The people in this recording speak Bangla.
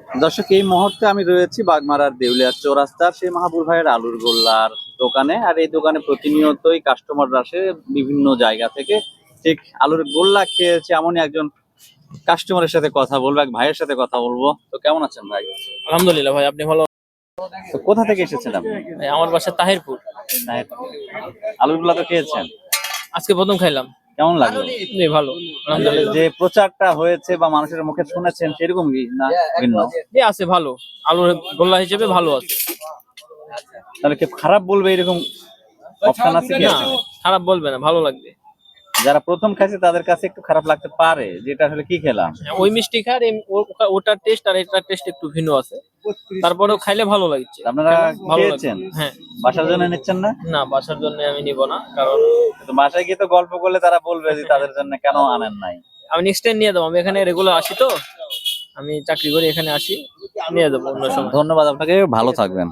দর্শক, এই মুহূর্তে আমি রয়েছি বাগমারার দেউলিয়া চৌরাস্তার সেই মাহাবুর ভাইয়ের আলুর গোল্লার দোকানে। আর এই দোকানে প্রতিনিয়তই কাস্টমার আসে বিভিন্ন জায়গা থেকে। ঠিক আলুর গোল্লা খেয়েছে এমনই একজন কাস্টমারের সাথে কথা বলবো, এক ভাইয়ের সাথে কথা বলবো। তো কেমন আছেন ভাই? আলহামদুলিল্লাহ ভাই, আপনি ভালো? তো কোথা থেকে এসেছেন আপনি? ভাই, আমার বাসা তাহিরপুর। আলুর গোল্লা তো খেয়েছেন, আজকে প্রথম খাইলাম। কেমন লাগলো? জি, ভালো আলহামদুলিল্লাহ। যে প্রচারটা হয়েছে বা মানুষের মুখে শুনেছেন সেরকম কি না ভিন্ন? জি আছে, ভালো। আলুর গোল্লা হিসেবে ভালো আছে। তাহলে কি খারাপ বলবে এরকম অপশন আছে কি? না, খারাপ বলবে না, ভালো লাগবে। যারা প্রথম খাইছে তাদের কাছে একটু খারাপ লাগতে পারে, যেটা আসলে কি খেলাম। ওই মিষ্টি খার ওটার টেস্ট আর এটার টেস্ট একটু ভিন্ন আছে। তারপরেও খাইলে ভালো লাগছে। আপনারা ভালো খেয়েছেন? লাগছে, হ্যাঁ। বাসার জন্য নিচ্ছেন না? না, বাসার জন্য আমি নিব না, কারণ তো বাসায় গিয়ে তো গল্প করলে তারা বলবে যে তাদের জন্য কেন আনেন নাই। আমি নেক্সট টাইম নিয়ে দেবো। আমি এখানে রেগুলার আসি, তো আমি চাকরি করি, এখানে আসি, নিয়ে দেবো অন্য সময়। ধন্যবাদ আপনাকে, ভালো থাকবেন।